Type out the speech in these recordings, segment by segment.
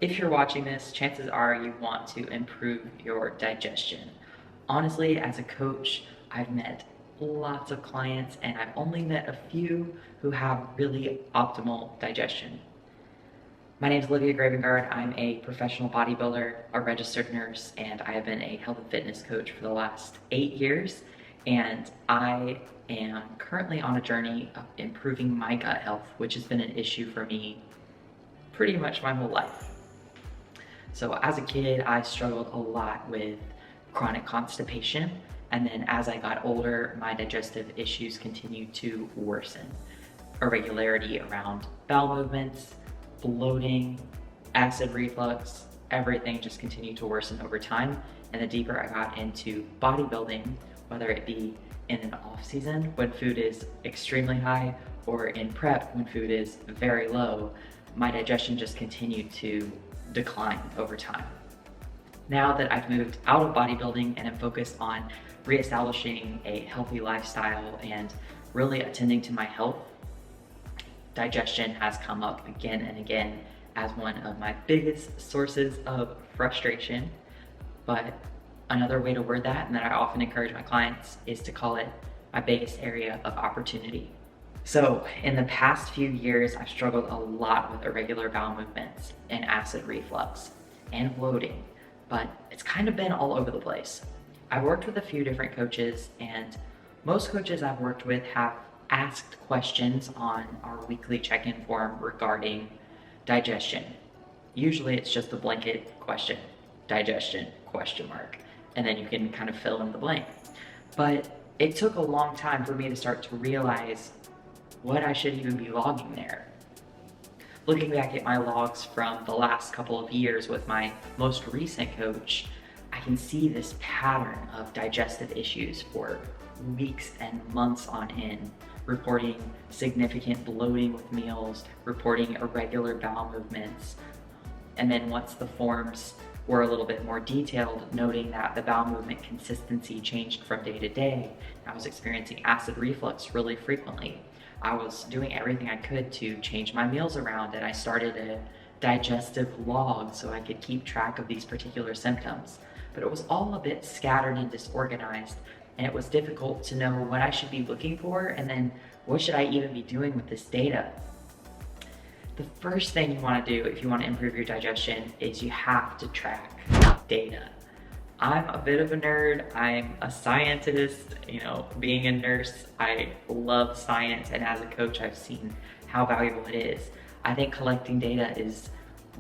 If you're watching this, chances are you want to improve your digestion. Honestly, as a coach, I've met lots of clients and I've only met a few who have really optimal digestion. My name is Olivia Gravengard. I'm a professional bodybuilder, a registered nurse, and I have been a health and fitness coach for the last 8 years. And I am currently on a journey of improving my gut health, which has been an issue for me pretty much my whole life. So as a kid, I struggled a lot with chronic constipation. And then as I got older, my digestive issues continued to worsen. Irregularity around bowel movements, bloating, acid reflux, everything just continued to worsen over time. And the deeper I got into bodybuilding, whether it be in an off season when food is extremely high or in prep when food is very low, my digestion just continued to decline over time. Now that I've moved out of bodybuilding and am focused on reestablishing a healthy lifestyle and really attending to my health, digestion has come up again and again as one of my biggest sources of frustration. But another way to word that, and that I often encourage my clients, is to call it my biggest area of opportunity. So in the past few years, I've struggled a lot with irregular bowel movements and acid reflux and bloating, but it's kind of been all over the place. I've worked with a few different coaches, and most coaches I've worked with have asked questions on our weekly check-in form regarding digestion. Usually it's just a blanket question, digestion, question mark, and then you can kind of fill in the blank. But it took a long time for me to start to realize what I should even be logging there. Looking back at my logs from the last couple of years with my most recent coach, I can see this pattern of digestive issues for weeks and months on end, reporting significant bloating with meals, reporting irregular bowel movements. And then once the forms were a little bit more detailed, noting that the bowel movement consistency changed from day to day, I was experiencing acid reflux really frequently. I was doing everything I could to change my meals around, and I started a digestive log so I could keep track of these particular symptoms. But it was all a bit scattered and disorganized, and it was difficult to know what I should be looking for, and then what should I even be doing with this data. The first thing you want to do if you want to improve your digestion is you have to track data. I'm a bit of a nerd. I'm a scientist. Being a nurse, I love science, and as a coach, I've seen how valuable it is. I think collecting data is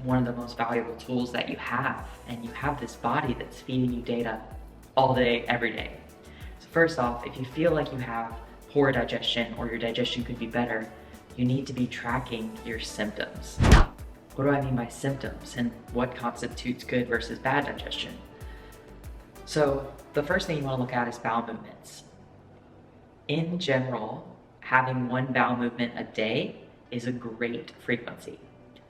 one of the most valuable tools that you have, and you have this body that's feeding you data all day, every day. So first off, if you feel like you have poor digestion or your digestion could be better, you need to be tracking your symptoms. What do I mean by symptoms, and what constitutes good versus bad digestion? So the first thing you want to look at is bowel movements. In general, having one bowel movement a day is a great frequency.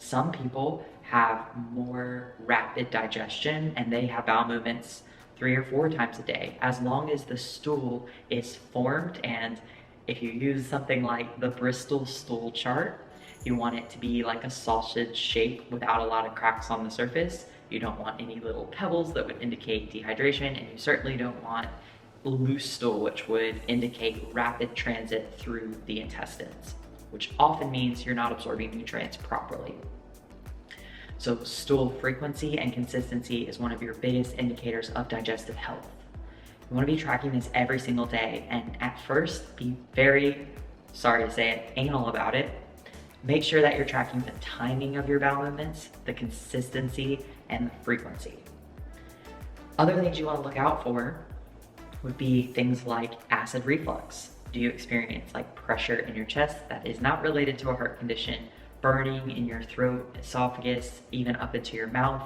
Some people have more rapid digestion and they have bowel movements 3 or 4 times a day, as long as the stool is formed. And if you use something like the Bristol stool chart, you want it to be like a sausage shape without a lot of cracks on the surface. You don't want any little pebbles that would indicate dehydration, and you certainly don't want loose stool, which would indicate rapid transit through the intestines, which often means you're not absorbing nutrients properly. So stool frequency and consistency is one of your biggest indicators of digestive health. You want to be tracking this every single day, and at first be very, sorry to say it, anal about it. Make sure that you're tracking the timing of your bowel movements, the consistency, and the frequency. Other things you want to look out for would be things like acid reflux. Do you experience pressure in your chest that is not related to a heart condition, burning in your throat, esophagus, even up into your mouth?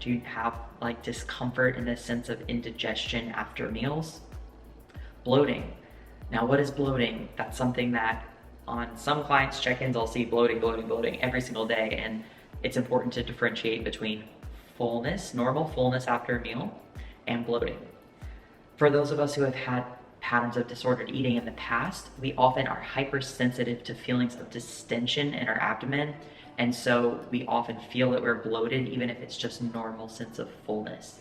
Do you have discomfort in the sense of indigestion after meals? Bloating. Now, what is bloating? That's something that on some clients' check-ins, I'll see bloating every single day, and it's important to differentiate between fullness, normal fullness after a meal, and bloating. For those of us who have had patterns of disordered eating in the past, we often are hypersensitive to feelings of distension in our abdomen And so we often feel that we're bloated, even if it's just normal sense of fullness.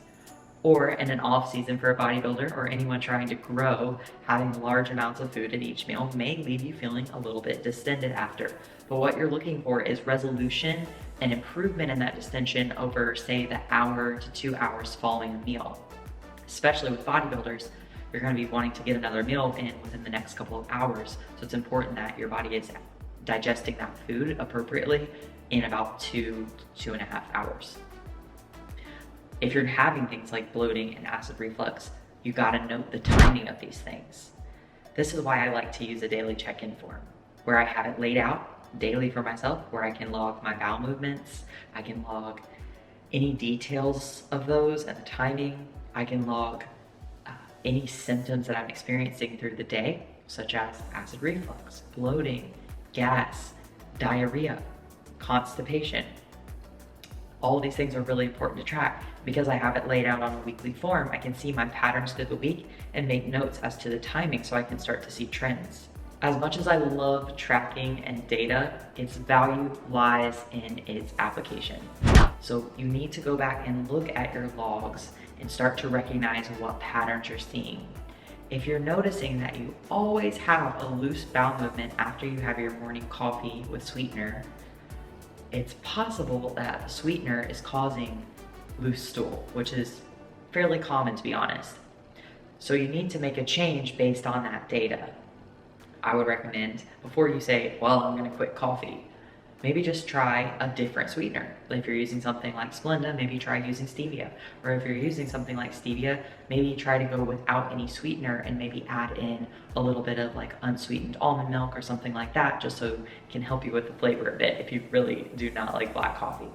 Or in an off season for a bodybuilder or anyone trying to grow, having large amounts of food at each meal may leave you feeling a little bit distended after. But what you're looking for is resolution and improvement in that distension over, say, the hour to 2 hours following a meal. Especially with bodybuilders, you're going to be wanting to get another meal in within the next couple of hours. So it's important that your body is digesting that food appropriately in about 2.5 hours. If you're having things like bloating and acid reflux, you gotta note the timing of these things. This is why I like to use a daily check-in form, where I have it laid out daily for myself, where I can log my bowel movements, I can log any details of those and the timing, I can log any symptoms that I'm experiencing through the day, such as acid reflux, bloating, gas, diarrhea, constipation. All of these things are really important to track. Because I have it laid out on a weekly form, I can see my patterns through the week and make notes as to the timing so I can start to see trends. As much as I love tracking and data, its value lies in its application. So you need to go back and look at your logs and start to recognize what patterns you're seeing. If you're noticing that you always have a loose bowel movement after you have your morning coffee with sweetener, it's possible that the sweetener is causing loose stool, which is fairly common, to be honest. So you need to make a change based on that data. I would recommend, before you say, well, I'm going to quit coffee, maybe just try a different sweetener. If you're using something like Splenda, maybe try using stevia. Or if you're using something like stevia, maybe try to go without any sweetener and maybe add in a little bit of like unsweetened almond milk or something like that, just so it can help you with the flavor a bit if you really do not like black coffee.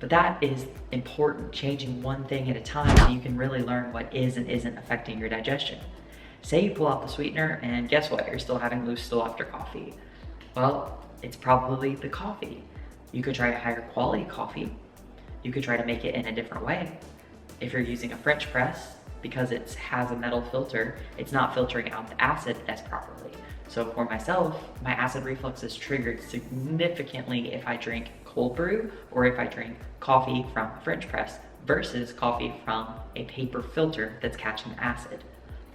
But that is important, changing one thing at a time so you can really learn what is and isn't affecting your digestion. Say you pull out the sweetener and guess what? You're still having loose stool after coffee. Well, it's probably the coffee. You could try a higher quality coffee. You could try to make it in a different way. If you're using a French press, because it has a metal filter, it's not filtering out the acid as properly. So for myself, my acid reflux is triggered significantly if I drink cold brew or if I drink coffee from a French press versus coffee from a paper filter that's catching the acid.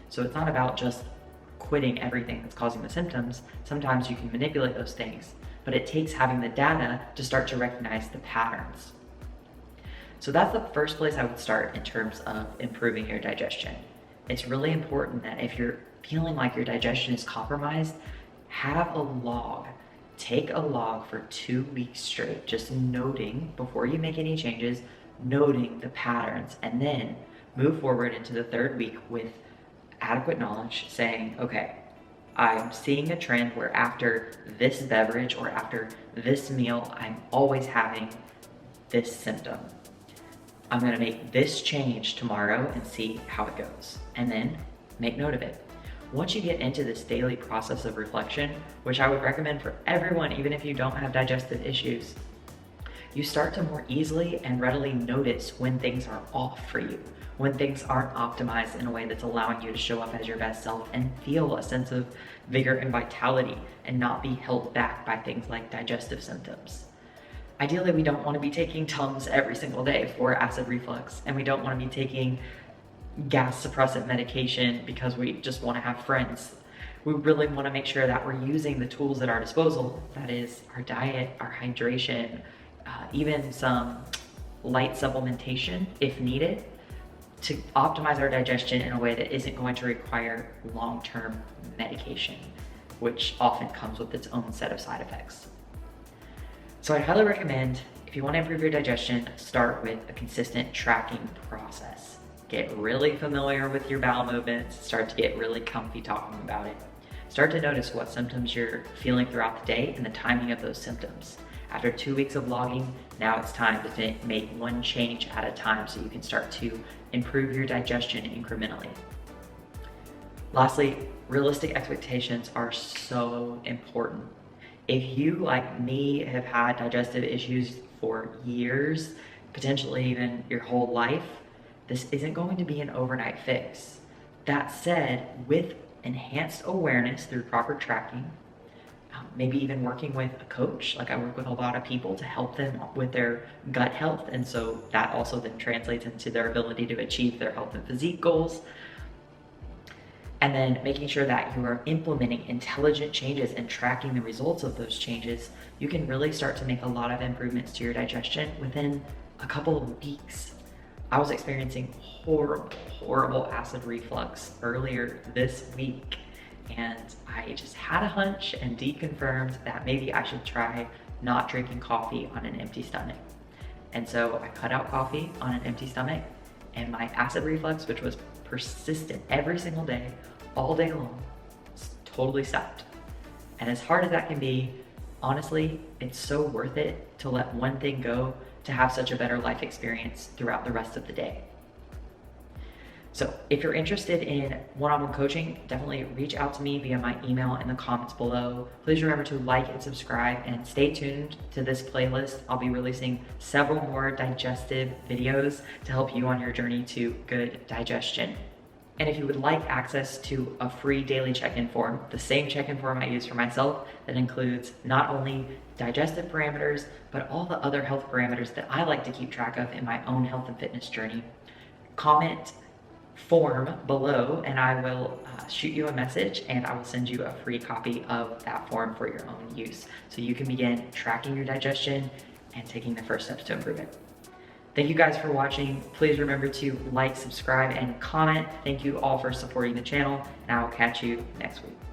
So it's not about just quitting everything that's causing the symptoms. Sometimes you can manipulate those things, but it takes having the data to start to recognize the patterns. So that's the first place I would start in terms of improving your digestion. It's really important that if you're feeling like your digestion is compromised, have a log. Take a log for 2 weeks straight, just noting before you make any changes, noting the patterns, and then move forward into the 3rd week with adequate knowledge, saying, okay, I'm seeing a trend where after this beverage or after this meal, I'm always having this symptom. I'm gonna make this change tomorrow and see how it goes, and then make note of it. Once you get into this daily process of reflection, which I would recommend for everyone, even if you don't have digestive issues, you start to more easily and readily notice when things are off for you, when things aren't optimized in a way that's allowing you to show up as your best self and feel a sense of vigor and vitality and not be held back by things like digestive symptoms. Ideally, we don't want to be taking Tums every single day for acid reflux, and we don't want to be taking gas suppressant medication because we just want to have friends. We really want to make sure that we're using the tools at our disposal, that is our diet, our hydration, even some light supplementation if needed, to optimize our digestion in a way that isn't going to require long-term medication, which often comes with its own set of side effects. So I'd highly recommend, if you want to improve your digestion, start with a consistent tracking process. Get really familiar with your bowel movements, start to get really comfy talking about it. Start to notice what symptoms you're feeling throughout the day and the timing of those symptoms. After 2 weeks of logging, now it's time to make one change at a time so you can start to improve your digestion incrementally. Lastly, realistic expectations are so important. If you, like me, have had digestive issues for years, potentially even your whole life, this isn't going to be an overnight fix. That said, with enhanced awareness through proper tracking, maybe even working with a coach. Like I work with a lot of people to help them with their gut health. And so that also then translates into their ability to achieve their health and physique goals. And then making sure that you are implementing intelligent changes and tracking the results of those changes, you can really start to make a lot of improvements to your digestion within a couple of weeks. I was experiencing horrible acid reflux earlier this week, and I just had a hunch and deconfirmed that maybe I should try not drinking coffee on an empty stomach. And so I cut out coffee on an empty stomach, and my acid reflux, which was persistent every single day, all day long, totally stopped. And as hard as that can be, honestly, it's so worth it to let one thing go to have such a better life experience throughout the rest of the day. So if you're interested in one-on-one coaching, definitely reach out to me via my email in the comments below. Please remember to like and subscribe and stay tuned to this playlist. I'll be releasing several more digestive videos to help you on your journey to good digestion. And if you would like access to a free daily check-in form, the same check-in form I use for myself that includes not only digestive parameters, but all the other health parameters that I like to keep track of in my own health and fitness journey, comment form below and I will shoot you a message and I will send you a free copy of that form for your own use so you can begin tracking your digestion and taking the first steps to improve it. Thank you guys for watching. Please remember to like, subscribe, and comment. Thank you all for supporting the channel, and I will catch you next week.